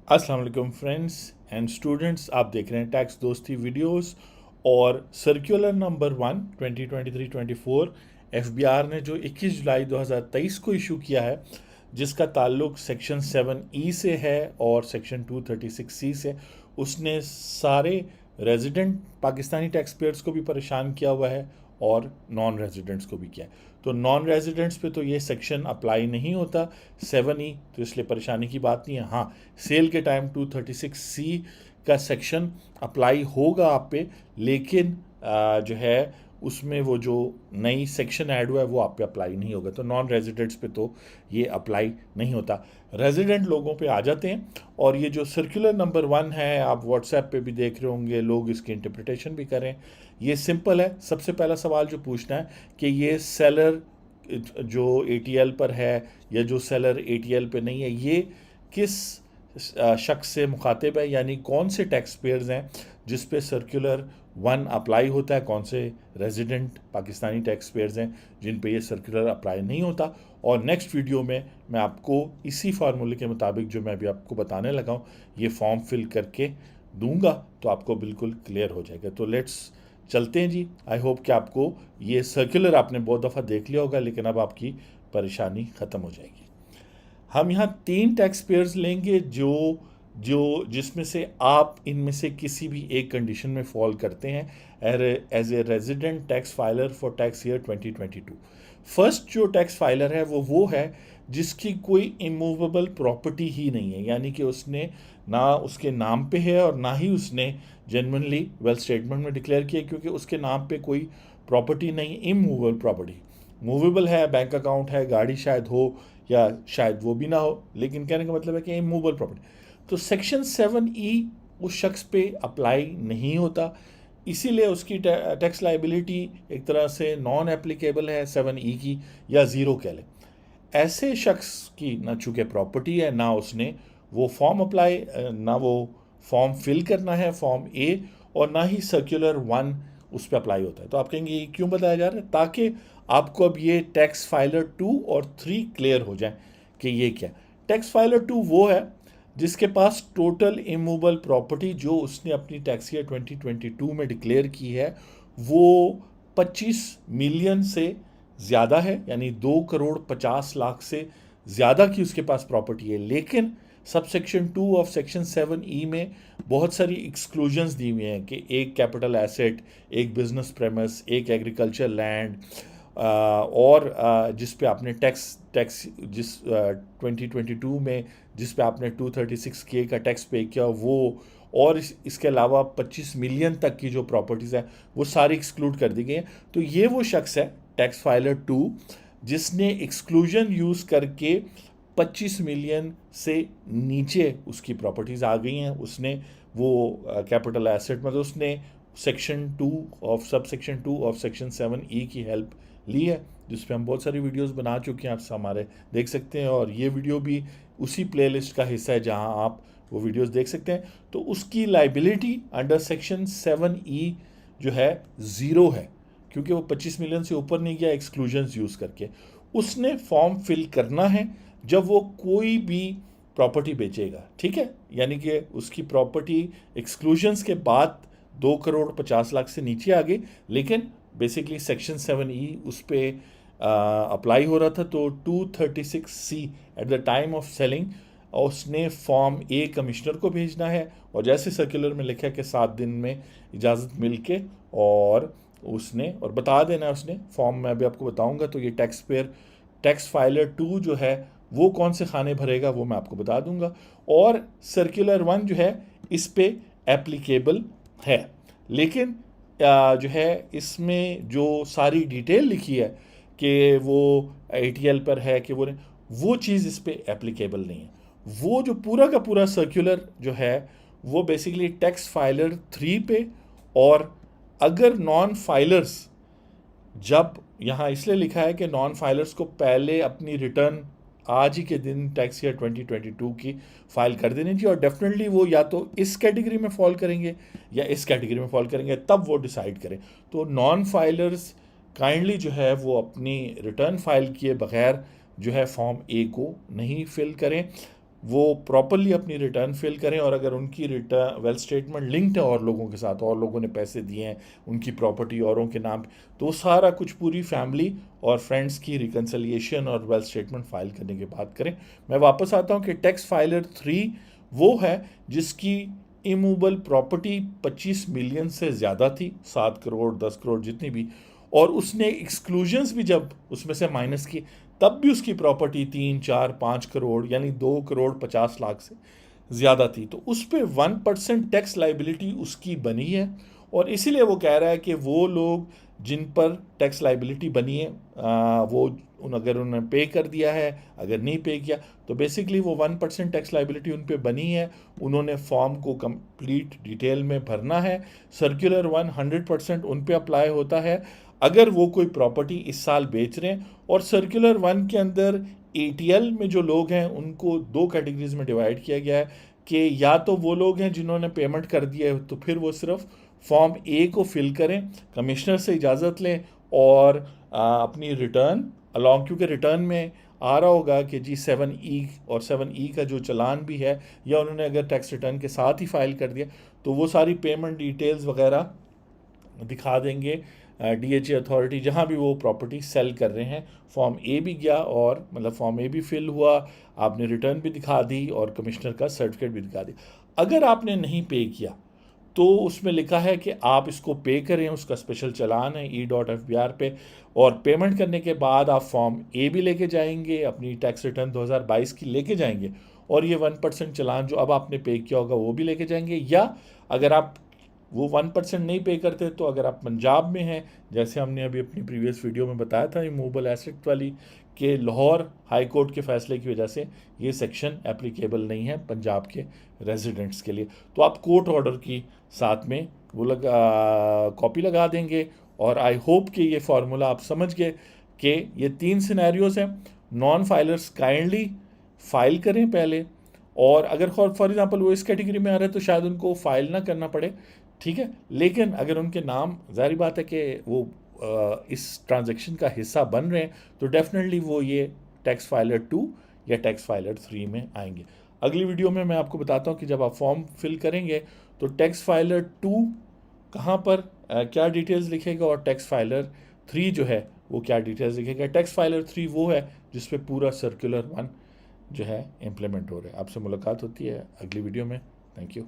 अस्सलाम वालेकुम friends and students, आप देख रहे हैं टैक्स दोस्ती वीडियोस। और सर्कुलर नंबर 1 2023-24 एफबीआर ने जो 21 जुलाई 2023 को इशू किया है, जिसका ताल्लुक सेक्शन 7E से है और सेक्शन 236C से, उसने सारे रेजिडेंट पाकिस्तानी टैक्स पेयर्स को भी परेशान किया हुआ है और नॉन रेजिडेंट्स को भी किया है। तो नॉन रेजिडेंट्स पे तो ये सेक्शन अप्लाई नहीं होता 7E, तो इसलिए परेशानी की बात नहीं है। हाँ, सेल के टाइम 236C का सेक्शन अप्लाई होगा आप पे, लेकिन जो है उसमें वो जो नई सेक्शन ऐड हुआ है वो आप पे अप्लाई नहीं होगा। तो नॉन रेजिडेंट्स पे तो ये अप्लाई नहीं होता, रेजिडेंट लोगों पे आ जाते हैं। और ये जो सर्कुलर नंबर 1 है, आप व्हाट्सएप पे भी देख रहे होंगे, लोग इसकी इंटरप्रिटेशन भी करें। ये सिंपल है। सबसे पहला सवाल जो पूछना है कि ये सेलर जो ATL पर है या जो सेलर ATL पे नहीं है, ये किस शख्स से मुखातिब है, यानी कौन से टैक्स पेयर्स हैं जिस पे सर्कुलर 1 अप्लाई होता है, कौन से रेजिडेंट पाकिस्तानी टैक्स पेयर्स हैं जिन पे ये सर्कुलर अप्लाई नहीं होता। और नेक्स्ट वीडियो में मैं आपको इसी फार्मूले के मुताबिक जो मैं अभी आपको बताने लगा हूँ, ये फॉर्म फिल करके दूंगा, तो आपको बिल्कुल क्लियर हो जाएगा। तो लेट्स चलते हैं जी। आई होप कि आपको ये सर्कुलर आपने बहुत दफ़ा देख लिया होगा, लेकिन अब आपकी परेशानी ख़त्म हो जाएगी। हम यहाँ 3 टैक्स पेयर्स लेंगे जो जो जिसमें से आप इनमें से किसी भी एक कंडीशन में फॉल करते हैं as a resident tax filer for tax year 2022। First जो टैक्स फाइलर है वो है जिसकी कोई इमूवेबल प्रॉपर्टी ही नहीं है, यानी कि उसने ना उसके नाम पे है और ना ही उसने जेन्युइनली वेल्थ स्टेटमेंट में डिक्लेयर किया, क्योंकि उसके नाम पे कोई प्रॉपर्टी नहीं, इमूवेबल प्रॉपर्टी। मूवेबल है, बैंक अकाउंट है, गाड़ी शायद हो या शायद वो भी ना हो, लेकिन कहने का मतलब है कि इमूवेबल प्रॉपर्टी। तो सेक्शन 7E उस शख्स पे अप्लाई नहीं होता, इसीलिए उसकी टैक्स लाइबिलिटी एक तरह से नॉन एप्लीकेबल है 7E की, या ज़ीरो कह लें। ऐसे शख्स की ना चूँकि प्रॉपर्टी है, ना उसने वो फॉर्म अप्लाई, ना वो फॉर्म फिल करना है फॉर्म A, और ना ही सर्कुलर 1 उस पर अप्लाई होता है। तो आप कहेंगे ये क्यों बताया जा रहा है? ताकि आपको अब ये टैक्स फाइलर 2 और 3 क्लियर हो जाए कि ये क्या। टैक्स फाइलर 2 वो है जिसके पास टोटल इमूवेबल प्रॉपर्टी जो उसने अपनी टैक्स ईयर 2022 में डिक्लेयर की है वो 25 मिलियन से ज़्यादा है, यानी 2,50,00,000 से ज़्यादा की उसके पास प्रॉपर्टी है। लेकिन sub section 2 of section 7E में बहुत सारी एक्सक्लूजन्स दी हुई हैं कि एक कैपिटल एसेट, एक बिजनेस प्रेमिस, एक एग्रीकल्चर लैंड, और जिस पे आपने टैक्स जिस 2022 में जिस पे आपने 236K का टैक्स पे किया वो, और इसके अलावा 25 मिलियन तक की जो प्रॉपर्टीज़ है वो सारी एक्सक्लूड कर दी गई हैं। तो ये वो शख्स है टैक्स फाइलर 2 जिसने एक्सक्लूजन यूज़ करके 25 मिलियन से नीचे उसकी प्रॉपर्टीज़ आ गई हैं। उसने वो कैपिटल एसेट, मतलब उसने section 2 of sub section 2 of section 7E की हेल्प ली है, जिस पे हम बहुत सारी वीडियोस बना चुके हैं, आप हमारे देख सकते हैं। और ये वीडियो भी उसी प्लेलिस्ट का हिस्सा है जहां आप वो वीडियोस देख सकते हैं। तो उसकी लाइबिलिटी अंडर सेक्शन 7E जो है ज़ीरो है, क्योंकि वो 25 मिलियन से ऊपर नहीं गया एक्सक्लूजन्स यूज़ करके। उसने फॉर्म फिल करना है जब वो कोई भी प्रॉपर्टी बेचेगा, ठीक है, यानी कि उसकी प्रॉपर्टी एक्सक्लूजन्स के बाद 2,50,00,000 से नीचे आ गई, लेकिन बेसिकली सेक्शन 7E उस पर अप्लाई हो रहा था। तो 236C at the time of selling उसने फॉर्म A कमिश्नर को भेजना है, और जैसे सर्कुलर में लिखा है कि 7 दिन में इजाज़त मिल के और उसने और बता देना है उसने फॉर्म में अभी आपको बताऊंगा। तो ये टैक्स फाइलर 2 जो है वो कौन से खाने भरेगा वो मैं आपको बता दूंगा, और सर्कुलर 1 जो है इस पे एप्लीकेबल है। लेकिन जो है इसमें जो सारी डिटेल लिखी है कि वो ATL पर है कि वो चीज़ इस पे एप्लीकेबल नहीं है। वो जो पूरा का पूरा सर्कुलर जो है वो बेसिकली टैक्स फाइलर 3 पे, और अगर नॉन फाइलर्स, जब यहाँ इसलिए लिखा है कि नॉन फाइलर्स को पहले अपनी रिटर्न आज ही के दिन टैक्स ईयर 2022 की फाइल कर देनी चाहिए, और डेफिनेटली वो या तो इस कैटेगरी में फॉल करेंगे या इस कैटेगरी में फॉल करेंगे, तब वो डिसाइड करें। तो नॉन फाइलर्स काइंडली जो है वो अपनी रिटर्न फाइल किए बगैर जो है फॉर्म A को नहीं फिल करें। वो प्रॉपरली अपनी रिटर्न फिल करें, और अगर उनकी रिटर्न वेल्थ स्टेटमेंट लिंक्ड है और लोगों के साथ, और लोगों ने पैसे दिए हैं, उनकी प्रॉपर्टी औरों के नाम, तो सारा कुछ पूरी फैमिली और फ्रेंड्स की रिकन्सिलिएशन और वेल्थ स्टेटमेंट फाइल करने के बाद करें। मैं वापस आता हूँ कि टैक्स फाइलर 3 वो है जिसकी इमूवेबल प्रॉपर्टी 25 मिलियन से ज़्यादा थी, 7 करोड़ 10 करोड़ जितनी भी, और उसने एक्सक्लूजन्स भी जब उसमें से माइनस किए तब भी उसकी प्रॉपर्टी 3 4 5 करोड़ यानी 2 करोड़ 50 लाख से ज़्यादा थी। तो उस पर 1% टैक्स लाइबिलिटी उसकी बनी है, और इसीलिए वो कह रहा है कि वो लोग जिन पर टैक्स लाइबिलिटी बनी है वो अगर उन्होंने पे कर दिया है, अगर नहीं पे किया, तो बेसिकली वो 1% टैक्स लाइबिलिटी उन पे बनी है। उन्होंने फॉर्म को कंप्लीट डिटेल में भरना है। सर्कुलर 100% उन पे अप्लाई होता है अगर वो कोई प्रॉपर्टी इस साल बेच रहे हैं। और सर्कुलर 1 के अंदर ATL में जो लोग हैं उनको 2 कैटेगरीज में डिवाइड किया गया है कि या तो वो लोग हैं जिन्होंने पेमेंट कर दिया है, तो फिर वो सिर्फ फॉर्म ए को फिल करें, कमिश्नर से इजाज़त लें, और अपनी रिटर्न अलॉन्ग, क्योंकि रिटर्न में आ रहा होगा कि जी 7E और 7E का जो चालान भी है, या उन्होंने अगर टैक्स रिटर्न के साथ ही फाइल कर दिया, तो वो सारी पेमेंट डिटेल्स वगैरह दिखा देंगे DHA अथॉरिटी जहाँ भी वो प्रॉपर्टी सेल कर रहे हैं। फॉर्म ए भी गया, और मतलब फॉर्म ए भी फिल हुआ, आपने रिटर्न भी दिखा दी और कमिश्नर का सर्टिफिकेट भी दिखा दिया। अगर आपने नहीं पे किया तो उसमें लिखा है कि आप इसको पे करें, उसका स्पेशल चालान है E.FBR पे, और पेमेंट करने के बाद आप फॉर्म ए भी लेके जाएंगे, अपनी टैक्स रिटर्न 2022 की लेके जाएंगे, और ये 1% चालान जो अब आपने पे किया होगा वो भी लेके जाएंगे। या अगर आप वो 1% नहीं पे करते, तो अगर आप पंजाब में हैं, जैसे हमने अभी अपनी प्रीवियस वीडियो में बताया था इमूवेबल एसेट वाली, कि लाहौर हाई कोर्ट के फैसले की वजह से ये सेक्शन एप्लीकेबल नहीं है पंजाब के रेजिडेंट्स के लिए, तो आप कोर्ट ऑर्डर की साथ में वो कॉपी लगा देंगे। और आई होप कि ये फार्मूला आप समझ गए कि ये 3 सिनेरियोज हैं। नॉन फाइलर्स काइंडली फाइल करें पहले, और अगर फॉर एग्जांपल वो इस कैटेगरी में आ रहे हैं तो शायद उनको फाइल ना करना पड़े, ठीक है। लेकिन अगर उनके नाम, जाहिर बात है कि वो इस ट्रांजैक्शन का हिस्सा बन रहे हैं, तो डेफिनेटली वो ये टैक्स फाइलर 2 या टैक्स फाइलर 3 में आएंगे। अगली वीडियो में मैं आपको बताता हूँ कि जब आप फॉर्म फिल करेंगे तो टैक्स फाइलर 2 कहाँ पर क्या डिटेल्स लिखेगा, और टैक्स फाइलर 3 जो है वो क्या डिटेल्स लिखेगा। टैक्स फाइलर 3 वो है जिस पे पूरा सर्कुलर 1 जो है इम्प्लीमेंट हो रहा है। आपसे मुलाकात होती है अगली वीडियो में। Thank you.